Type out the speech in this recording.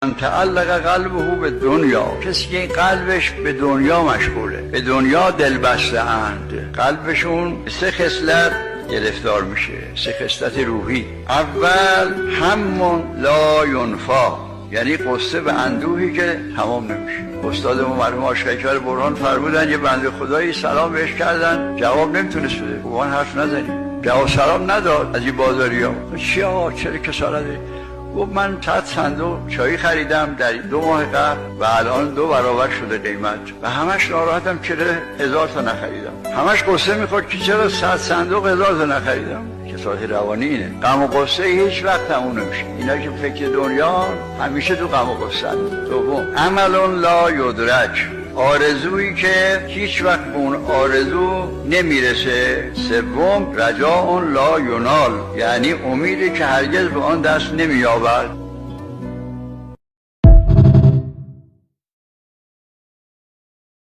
من تعلق قلبه به دنیا، کسی که قلبش به دنیا مشغوله، به دنیا دل بسته اند، قلبشون سه خصلت گرفتار میشه، سه خصلت روحی. اول همون لا ینفا، یعنی قصه به اندوهی که تمام نمیشه. استادمون مرحوم آشکار برهان فرمودن یه بنده خدایی سلام بهش کردن، جواب نمیتونست بده. قربان حرف نزنیم، جواب سلام نداد. از این بازاریا چی آقا چرا کسالت؟ گفت من 100 صندوق چای خریدم در 2 ماه قبل و الان 2 برابر شده قیمت و همش ناراحتم چرا 1000 تا نخریدم. همش قصه میخورد که چرا 100 صندوق 1000 تا نخریدم. کسالت روانی اینه. غم و قصه هیچ وقت تموم نمیشه. اینا که فکر دنیا همیشه تو غم و قصه. دوم عمل لا یدرک، آرزویی که هیچ وقت به اون آرزو نمیرسه. سوم رجاء لا ینال، یعنی امیدی که هرگز به آن دست نمییابد.